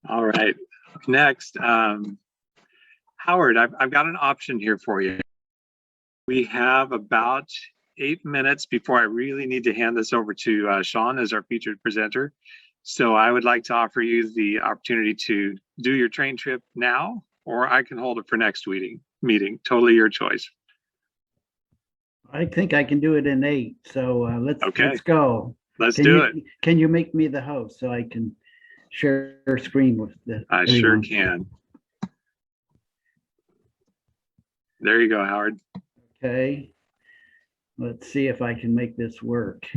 All right. Next, Howard, I've got an option here for you. We have about 8 minutes before I really need to hand this over to Sean as our featured presenter. So I would like to offer you the opportunity to do your train trip now, or I can hold it for next meeting. Totally your choice. I think I can do it in 8. So let's go. Let's do it. Can you make me the host so I can share screen with the I sure can. There you go, Howard. Okay. Let's see if I can make this work.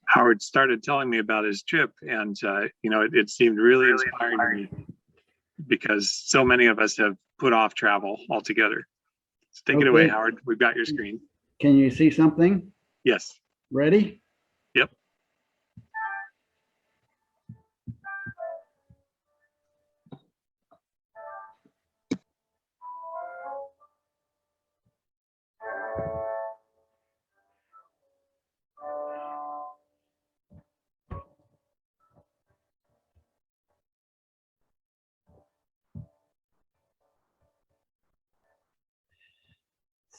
Howard started telling me about his trip, and it seemed really inspiring to me because so many of us have put off travel altogether. So take it away, Howard. We've got your screen. Can you see something? Yes. Ready? Yep.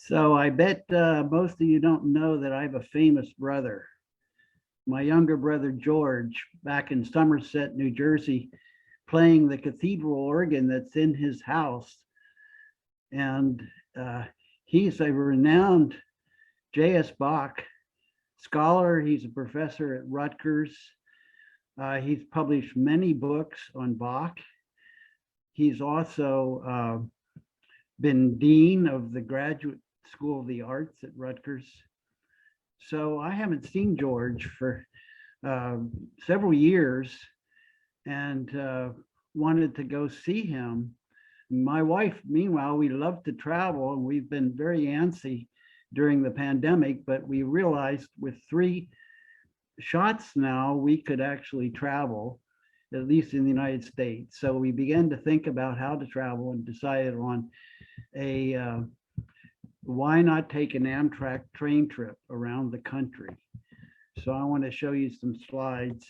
So I bet most of you don't know that I have a famous brother. My younger brother, George, back in Somerset, New Jersey, playing the cathedral organ that's in his house. And he's a renowned J.S. Bach scholar. He's a professor at Rutgers. He's published many books on Bach. He's also been dean of the Graduate School of the Arts at Rutgers. So I haven't seen George for several years and wanted to go see him. My wife, meanwhile, we love to travel and we've been very antsy during the pandemic, but we realized with 3 shots now, we could actually travel, at least in the United States. So we began to think about how to travel and decided on why not take an AMTRAK train trip around the country. So I want to show you some slides,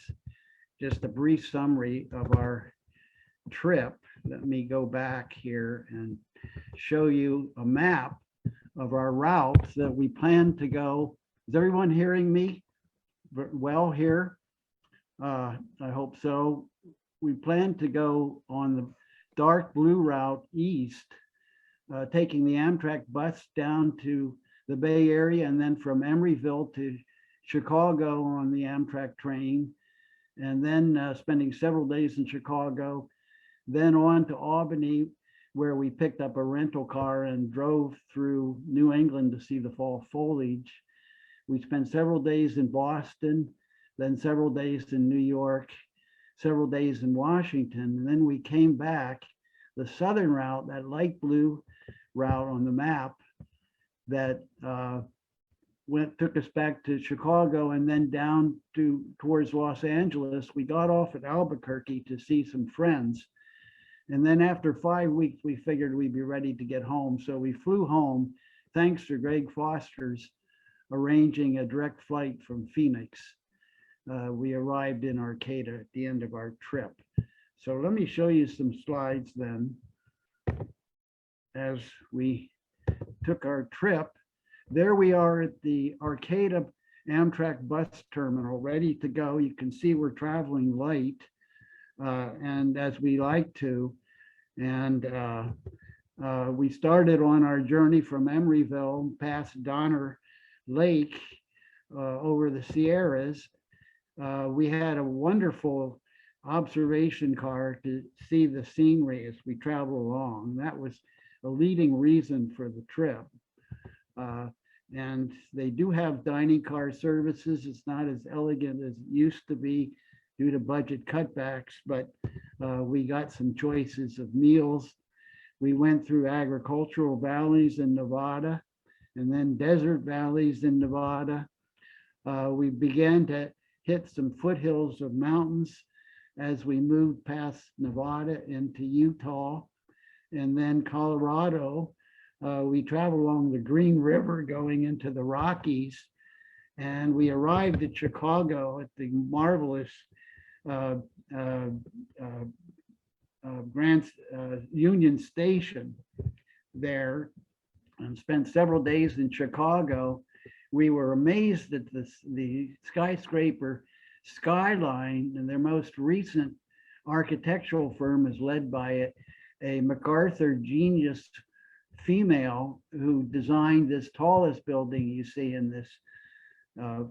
just a brief summary of our trip. Let me go back here and show you a map of our routes that we plan to go. Is everyone hearing me well here? I hope so. We plan to go on the dark blue route east, taking the AMTRAK bus down to the Bay Area and then from Emeryville to Chicago on the AMTRAK train, and then spending several days in Chicago, then on to Albany, where we picked up a rental car and drove through New England to see the fall foliage. We spent several days in Boston, then several days in New York, several days in Washington, and then we came back. The southern route, that light blue route on the map, that took us back to Chicago and then down towards Los Angeles. We got off at Albuquerque to see some friends. And then after 5 weeks, we figured we'd be ready to get home. So we flew home, thanks to Greg Foster's arranging a direct flight from Phoenix. We arrived in Arcata at the end of our trip. So let me show you some slides then. As we took our trip, there we are at the Arcata AMTRAK bus terminal, ready to go. You can see we're traveling light, and as we like to. And we started on our journey from Emeryville past Donner Lake over the Sierras. We had a wonderful observation car to see the scenery as we travel along. That was a leading reason for the trip. And they do have dining car services. It's not as elegant as it used to be due to budget cutbacks, but we got some choices of meals. We went through agricultural valleys in Nevada and then desert valleys in Nevada. We began to hit some foothills of mountains as we moved past Nevada into Utah and then Colorado. We traveled along the Green River going into the Rockies And we arrived at Chicago at the marvelous uh, uh, uh, Grand Union Station there, and spent several days in Chicago. We were amazed at the skyscraper skyline, and their most recent architectural firm is led by a MacArthur genius female who designed this tallest building you see in this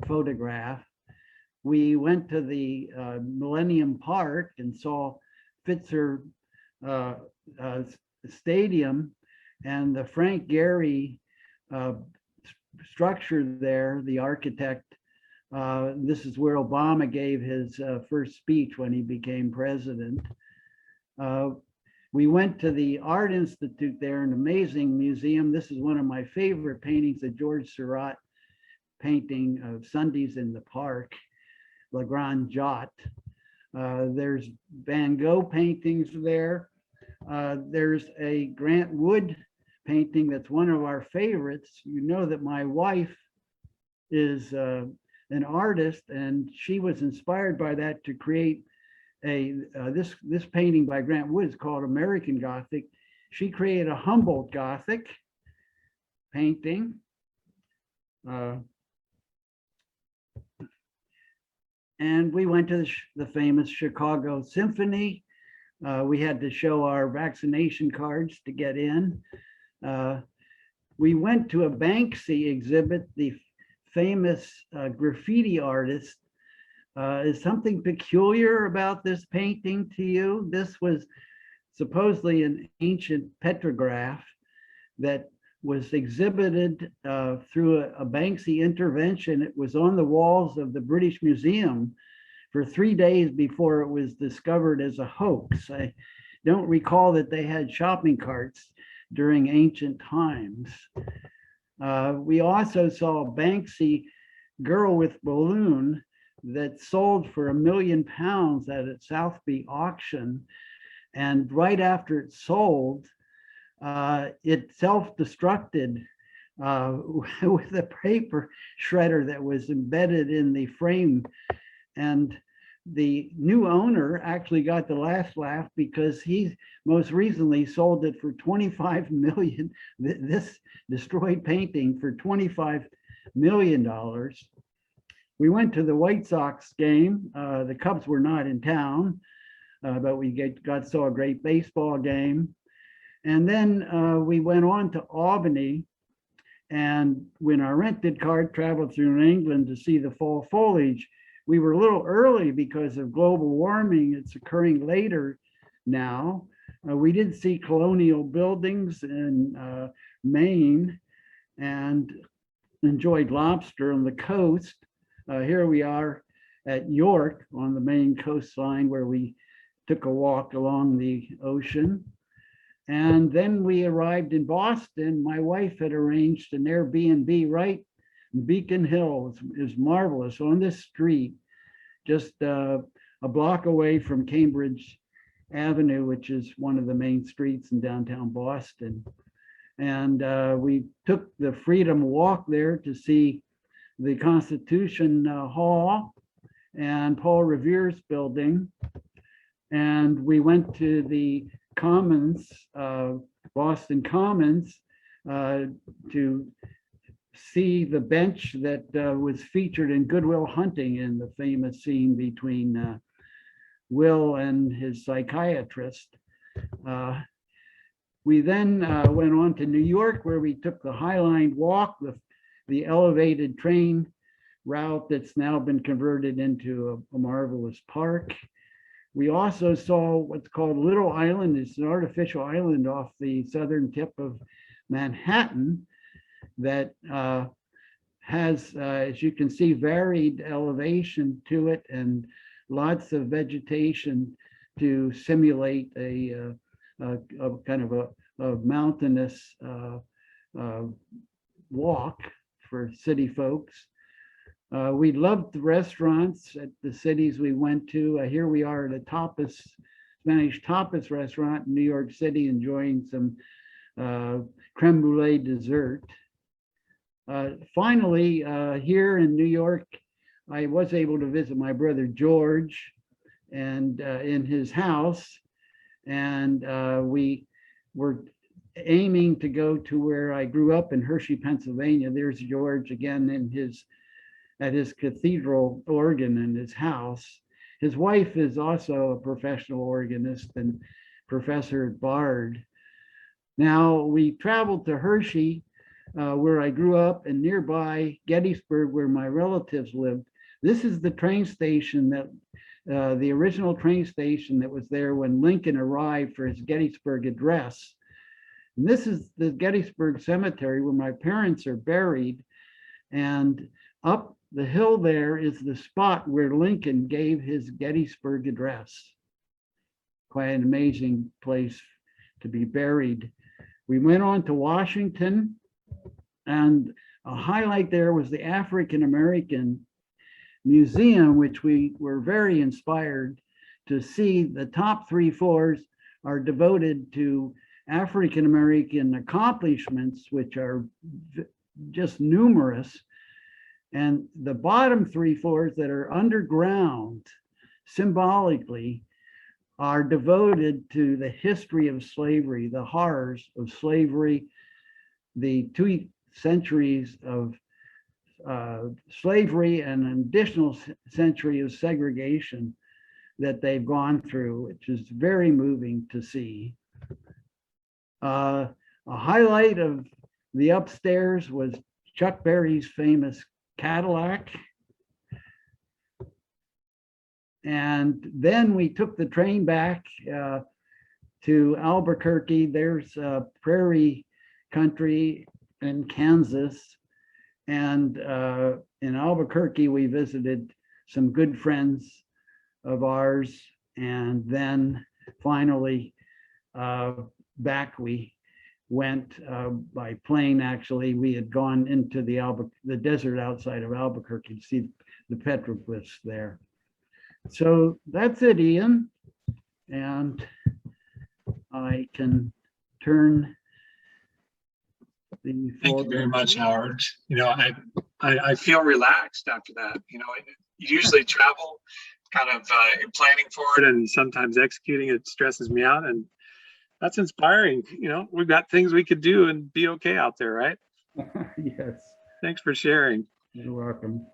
photograph. We went to the Millennium Park and saw Fitzer Stadium, and the Frank Gehry structure there, the architect. This is where Obama gave his first speech when he became president. We went to the Art Institute there, an amazing museum. This is one of my favorite paintings, the George Seurat painting of Sundays in the Park, La Grande Jatte. There's Van Gogh paintings there. There's a Grant Wood painting that's one of our favorites. You know that my wife is an artist, and she was inspired by that to create this painting by Grant Wood is called American Gothic. She created a Humboldt Gothic painting. And we went to the famous Chicago Symphony. We had to show our vaccination cards to get in. We went to a Banksy exhibit, the famous graffiti artist. Is something peculiar about this painting to you? This was supposedly an ancient petrograph that was exhibited through a Banksy intervention. It was on the walls of the British Museum for 3 days before it was discovered as a hoax. I don't recall that they had shopping carts during ancient times. We also saw a Banksy girl with balloon that sold for £1 million at a Southby auction. And right after it sold, it self-destructed with a paper shredder that was embedded in the frame. And the new owner actually got the last laugh because he most recently sold it for 25 million, this destroyed painting for $25 million. We went to the White Sox game. The Cubs were not in town, but we saw a great baseball game. And then we went on to Albany, and when our rented car traveled through New England to see the fall foliage, we were a little early because of global warming. It's occurring later now. We did see colonial buildings in Maine and enjoyed lobster on the coast. Here we are at York on the Maine coastline, where we took a walk along the ocean. And then we arrived in Boston. My wife had arranged an Airbnb right in Beacon Hill. It was marvelous on this street, just a block away from Cambridge Avenue, which is one of the main streets in downtown Boston. And we took the Freedom Walk there to see the Constitution Hall and Paul Revere's building. And we went to the Commons, Boston Commons, to see the bench that was featured in Good Will Hunting in the famous scene between Will and his psychiatrist. We then went on to New York, where we took the High Line Walk, the elevated train route that's now been converted into a marvelous park. We also saw what's called Little Island. It's an artificial island off the southern tip of Manhattan that has, as you can see, varied elevation to it and lots of vegetation to simulate a kind of a mountainous walk for city folks. We loved the restaurants at the cities we went to. Here we are at a Spanish tapas restaurant in New York City, enjoying some creme brulee dessert. Finally, here in New York, I was able to visit my brother George and in his house. And we were aiming to go to where I grew up in Hershey, Pennsylvania. There's George again at his cathedral organ in his house. His wife is also a professional organist and professor at Bard. Now we traveled to Hershey, where I grew up, and nearby Gettysburg, where my relatives lived. This is the train station that the original train station that was there when Lincoln arrived for his Gettysburg address. And this is the Gettysburg Cemetery where my parents are buried. And up the hill there is the spot where Lincoln gave his Gettysburg address. Quite an amazing place to be buried. We went on to Washington, and a highlight there was the African American Museum, which we were very inspired to see. The top 3 floors are devoted to African American accomplishments, which are just numerous. And the bottom 3 floors that are underground, symbolically, are devoted to the history of slavery, the horrors of slavery, the 2 centuries of slavery and an additional century of segregation that they've gone through, which is very moving to see. A highlight of the upstairs was Chuck Berry's famous Cadillac. And then we took the train back to Albuquerque. There's prairie country in Kansas. And in Albuquerque, we visited some good friends of ours. And then finally back we went by plane. Actually, we had gone into the desert outside of Albuquerque to see the petroglyphs there. So that's it, Ian. And I can turn the Thank you very much, Howard. You know, I feel relaxed after that. You know, you usually travel kind of planning for it, and sometimes executing it stresses me out, and that's inspiring. You know, we've got things we could do and be okay out there, right? Yes. Thanks for sharing. You're welcome.